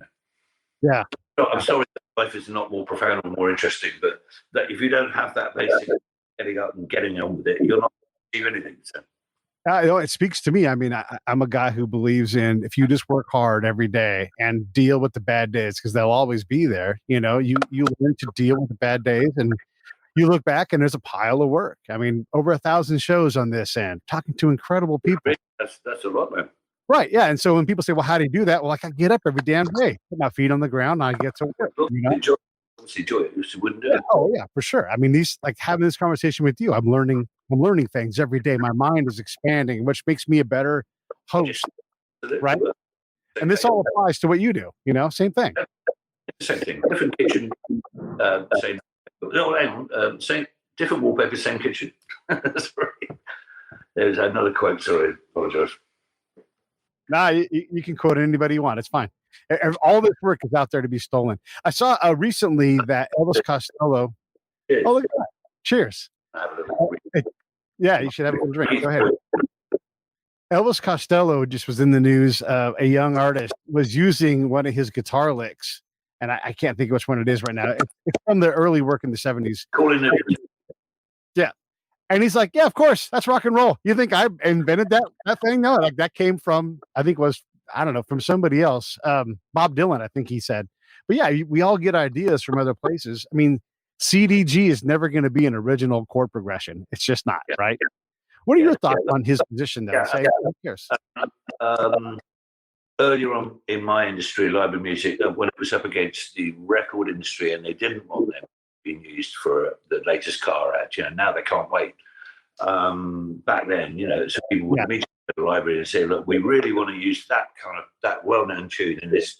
Yeah. So I'm sorry that life is not more profound or more interesting, but that if you don't have that basic getting up and getting on with it, you're not going to achieve anything. So. It speaks to me. I mean, I'm a guy who believes in if you just work hard every day and deal with the bad days, because they'll always be there. You learn to deal with the bad days, and you look back and there's a pile of work. I mean, over 1,000 shows on this end, talking to incredible people. That's a lot, man. Right. Yeah. And so when people say, well, how do you do that? Well, like, I get up every damn day, put my feet on the ground, and I get to work. Enjoy it. You wouldn't do it. Oh yeah, for sure. I mean, having this conversation with you, I'm learning things every day. My mind is expanding, which makes me a better host. Right. And this all applies to what you do, same thing. Same thing. Different kitchen, same. No, hang on. Same different wallpaper, same kitchen. Sorry. There's another quote. Sorry, apologise. Nah, you can quote anybody you want. It's fine. All this work is out there to be stolen. I saw recently that Elvis Costello. Cheers. Oh, look at that. Cheers. Have a little Yeah, you should have a little drink. Go ahead. Elvis Costello just was in the news. A young artist was using one of his guitar licks, and I can't think of which one it is right now. It's from the early work in the 70s. Calling it. Yeah. And he's like, yeah, of course, that's rock and roll. You think I invented that thing? No, like that came from, I think I don't know, from somebody else. Bob Dylan, I think he said. But yeah, we all get ideas from other places. I mean, CDG is never going to be an original chord progression. It's just not, right? What are your thoughts on his position though? Say, who cares? Earlier on in my industry, library music, when it was up against the record industry and they didn't want them being used for the latest car ad, now they can't wait. Back then, so people would meet at the library and say, look, we really want to use that well-known tune in this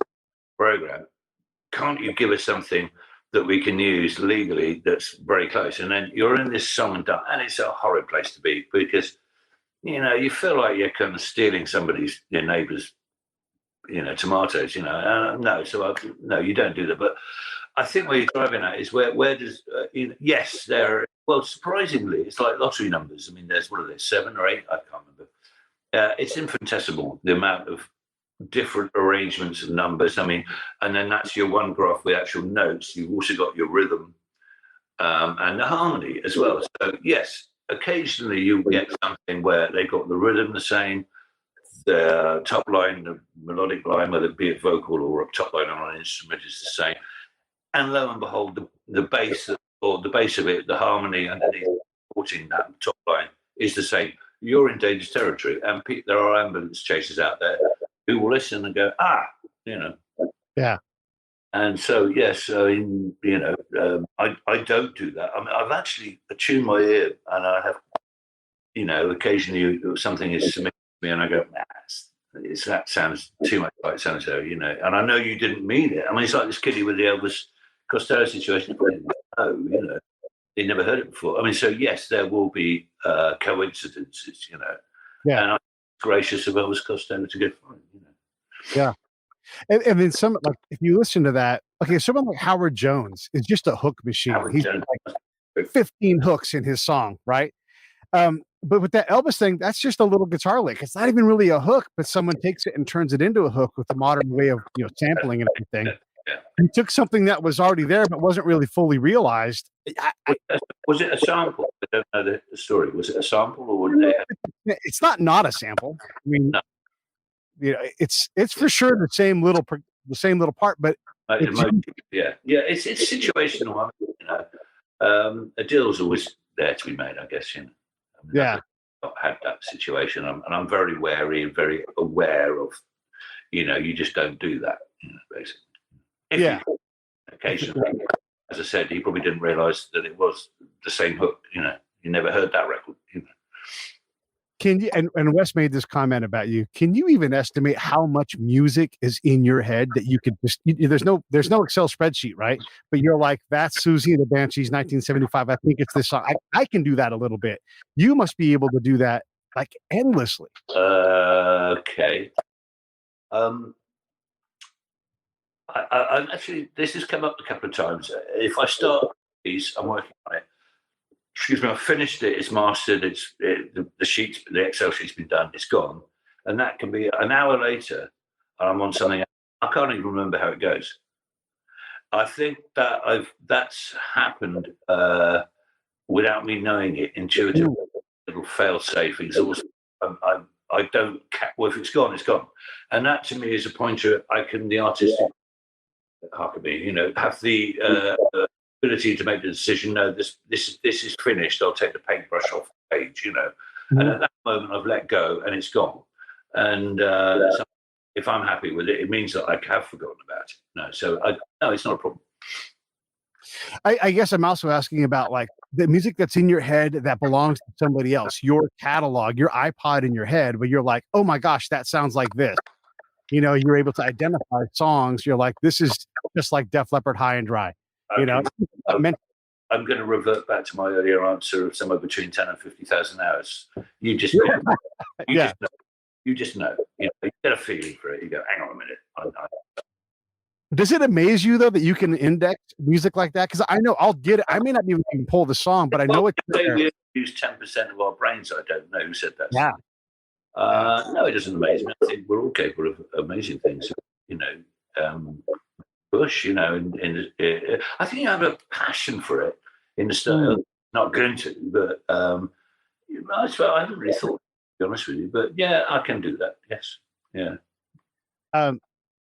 program. Can't you give us something that we can use legally that's very close? And then you're in this song and dance, and it's a horrid place to be because, you feel like you're kind of stealing your neighbour's, tomatoes, no, no, you don't do that. But I think where you're driving at is where does, yes, surprisingly, it's like lottery numbers. I mean, there's, 7 or 8? I can't remember. It's infinitesimal, the amount of different arrangements of numbers. I mean, and then that's your one graph with actual notes. You've also got your rhythm and the harmony as well. So yes, occasionally you get something where they've got the rhythm the same, the top line, the melodic line, whether it be a vocal or a top line on an instrument is the same. And lo and behold, the bass or the base of it, the harmony underneath supporting that top line is the same. You're in dangerous territory, and there are ambulance chasers out there who will listen and go, yeah. And so, yes, I don't do that. I mean, I've actually attuned my ear, and I have, occasionally something is submitted to me, and I go, that sounds too much like so-and-so, and I know you didn't mean it. I mean, it's like this kiddie with the Elvis Costello situation. They never heard it before. I mean, so yes, there will be coincidences, Yeah. And I'm gracious of Elvis Costello to get fine, Yeah. And then if you listen to that, okay, someone like Howard Jones is just a hook machine. He's like 15 hooks in his song, right? But with that Elvis thing, that's just a little guitar lick. It's not even really a hook, but someone takes it and turns it into a hook with the modern way of sampling and everything. Yeah. He took something that was already there but wasn't really fully realized. Was it a sample? I don't know the story. Was it a sample or would they have... It's not a sample. I mean, no. It's for sure the same little part, but it's situational. A deal's always there to be made, I guess. Yeah. I've not had that situation, and I'm very wary and very aware of. You just don't do that, basically. Occasionally, as I said, he probably didn't realise that it was the same hook. You never heard that record. Can you? And Wes made this comment about you. Can you even estimate how much music is in your head that you could just? There's no Excel spreadsheet, right? But you're like, that's Susie and the Banshees, 1975. I think it's this song. I can do that a little bit. You must be able to do that like endlessly. Okay. I actually, this has come up a couple of times. If I start these, I'm working on it. Excuse me, I've finished it. It's mastered. The sheets, the Excel sheet's been done. It's gone, and that can be an hour later. And I'm on something. I can't even remember how it goes. I think that that's happened without me knowing it. Intuitive, little fail-safe, exhausting. I don't. Well, if it's gone, it's gone, and that to me is a pointer. The artist, have the ability to make the decision. No, this is finished. I'll take the paintbrush off the page. And at that moment, I've let go, and it's gone. And so if I'm happy with it, it means that I have forgotten about it. No, it's not a problem. I guess I'm also asking about like the music that's in your head that belongs to somebody else, your catalog, your iPod in your head, where you're like, oh my gosh, that sounds like this. You're able to identify songs. You're like, this is just like Def Leppard, High and Dry. I I'm going to revert back to my earlier answer of somewhere between 10 and 50,000 hours. You just, Yeah. you just know. You get a feeling for it. You go, hang on a minute. Does it amaze you though that you can index music like that? Because I know I'll get it. I may not even pull the song, but I know it's there. We use 10% of our brains. I don't know who said that. Yeah. No, it doesn't amaze me. I think we're all capable of amazing things. Bush, and I think you have a passion for it in the style. Not going to, but I haven't really thought, to be honest with you. But yeah, I can do that. Yes. Yeah. I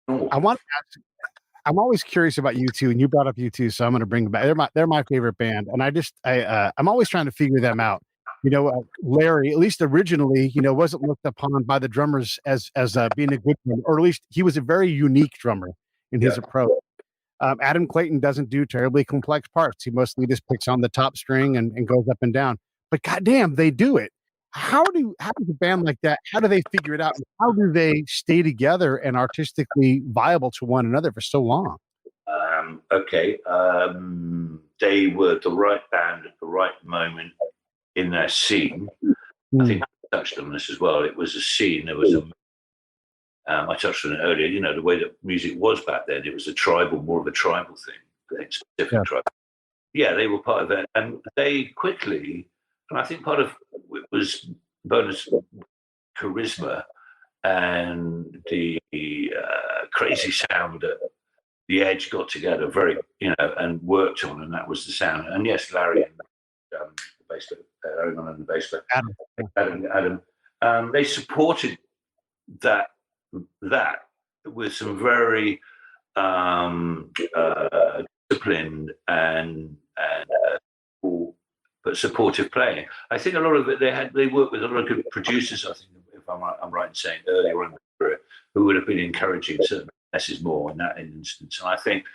want to ask, I'm always curious about U2, and you brought up U2, so I'm going to bring them back. They're my favorite band, and I'm always trying to figure them out. Larry, at least originally, wasn't looked upon by the drummers as being a good drummer, or at least he was a very unique drummer in his approach. Adam Clayton doesn't do terribly complex parts. He mostly just picks on the top string and goes up and down. But goddamn, they do it. How does a band like that, how do they figure it out? And how do they stay together and artistically viable to one another for so long? Okay. They were the right band at the right moment in their scene. I think I touched on this as well. It was a scene. There was I touched on it earlier. The way that music was back then, it was more of a tribal thing. Specific tribal. Yeah, they were part of it, and they quickly. And I think part of it was Bono's charisma and the crazy sound that the Edge got together and worked on, and that was the sound. And yes, Larry and the bass player, and the bass player, Adam, they supported that with some very disciplined and but supportive playing. I think a lot of it they worked with a lot of good producers. I think, if I'm right in saying earlier on in the career, who would have been encouraging certain less is more in that instance. And I think,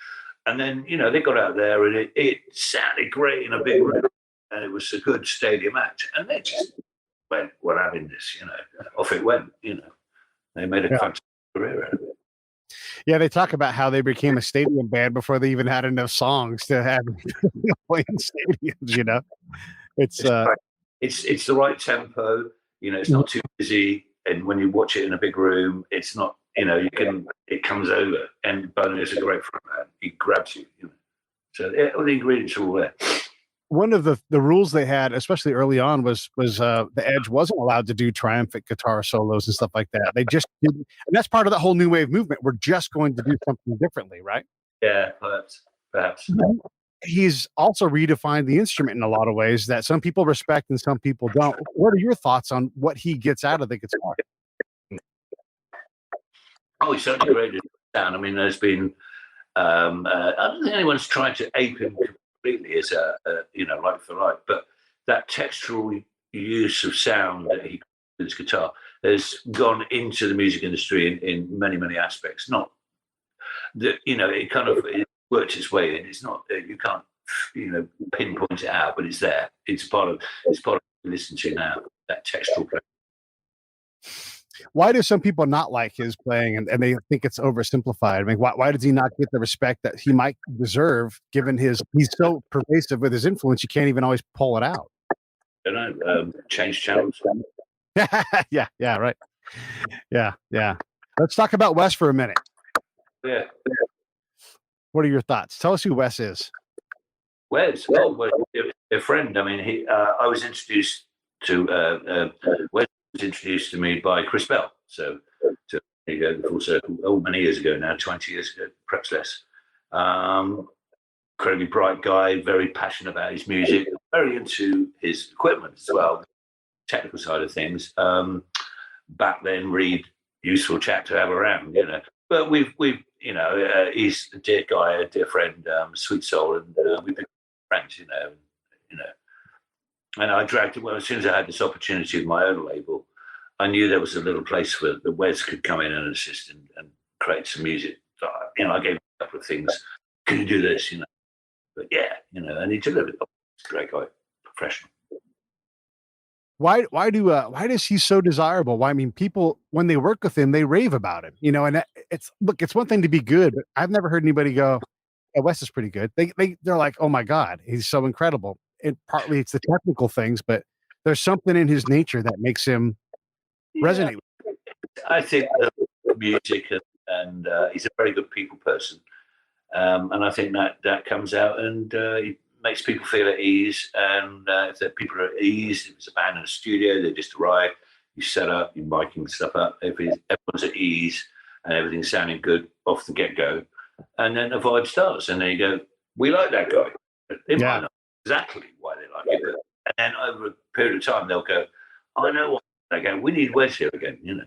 and then they got out there and it sounded great in a big room, and it was a good stadium act, and they just went, "We're having this," off it went. They made a fantastic career out of it. Yeah, they talk about how they became a stadium band before they even had enough songs to have playing stadiums. It's the right tempo. It's not too busy, and when you watch it in a big room, it's not. It comes over. And Bono is a great frontman. He grabs you. So all the ingredients are all there. One of the rules they had, especially early on, was the Edge wasn't allowed to do triumphant guitar solos and stuff like that. They just didn't, and that's part of the whole new wave movement. We're just going to do something differently, right? Yeah, perhaps. He's also redefined the instrument in a lot of ways that some people respect and some people don't. What are your thoughts on what he gets out of the guitar? Oh, he's certainly created sound. I mean, there's been I don't think anyone's tried to ape him completely as a like for like, but that textural use of sound that he with his guitar has gone into the music industry in many aspects. Not that it worked its way in. It's not you can't pinpoint it out, but it's there. It's part of what we listen to now. That textural play. Why do some people not like his playing and they think it's oversimplified? I mean, why does he not get the respect that he might deserve, given he's so pervasive with his influence, you can't even always pull it out? I don't know. Change channels. Yeah, right. Yeah. Let's talk about Wes for a minute. Yeah. What are your thoughts? Tell us who Wes is. Wes, a friend. I mean, I was introduced to Wes. Was introduced to me by Chris Bell. So there you go, the full circle. Many years ago now, 20 years ago, perhaps less. Incredibly bright guy, very passionate about his music, very into his equipment as well, technical side of things. Back then, really useful chap to have around, But we've he's a dear guy, a dear friend, sweet soul, and we've been friends, And I dragged it. Well, as soon as I had this opportunity with my own label, I knew there was a little place where the Wes could come in and assist and create some music. So, I gave him a couple of things. Can you do this? But yeah, and he delivered. Great guy, professional. Why is he so desirable? Why? I mean, people when they work with him, they rave about him. And it's one thing to be good, but I've never heard anybody go, yeah, Wes is pretty good. They're like, oh my God, he's so incredible. And partly it's the technical things, but there's something in his nature that makes him resonate. I think the music and he's a very good people person. And I think that comes out and he makes people feel at ease. And if the people are at ease, if it's a band in a studio, they just arrive, you set up, you're miking stuff up. Everyone's at ease and everything's sounding good off the get-go. And then the vibe starts. And then you go, we like that guy. They might not know exactly why they like it. And then over a period of time, they'll go, I know what. They go, we need Wes here again, you know.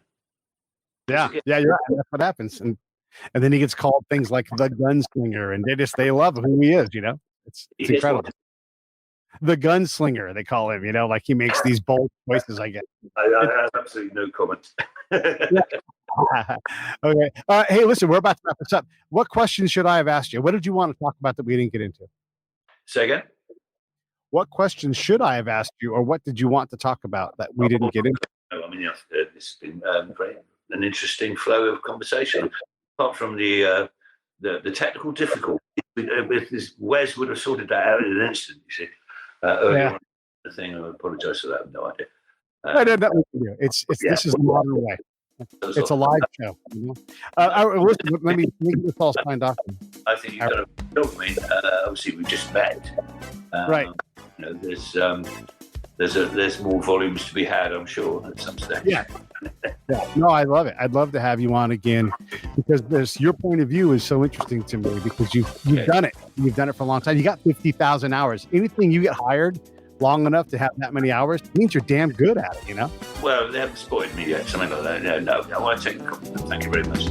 Yeah, you're right. That's what happens. And then he gets called things like the gunslinger, and they love who he is, you know. It's incredible. The gunslinger, they call him, you know, like he makes these bold choices, I guess. I have absolutely no comment. Okay. Hey, listen, we're about to wrap this up. What questions should I have asked you? What did you want to talk about that we didn't get into? Say again? What questions should I have asked you, or what did you want to talk about that we didn't get into? I mean, it's been an interesting flow of conversation. Apart from the technical difficulty, Wes would have sorted that out in an instant. You see, earlier on the thing. I apologise for that. I have no idea. No, it's this is the modern way. It's a live show. You know? Listen, let me get this all signed off. I think you've done a job. I mean, obviously we just met. Right. You know, there's more volumes to be had, I'm sure, at some stage. Yeah. No, I love it. I'd love to have you on again because your point of view is so interesting to me because you've done it. You've done it for a long time. You got 50,000 hours. Anything you get hired long enough to have that many hours means you're damn good at it, you know? Well, they haven't spoiled me yet, something like that. No, I want to take the compliment. Thank you very much.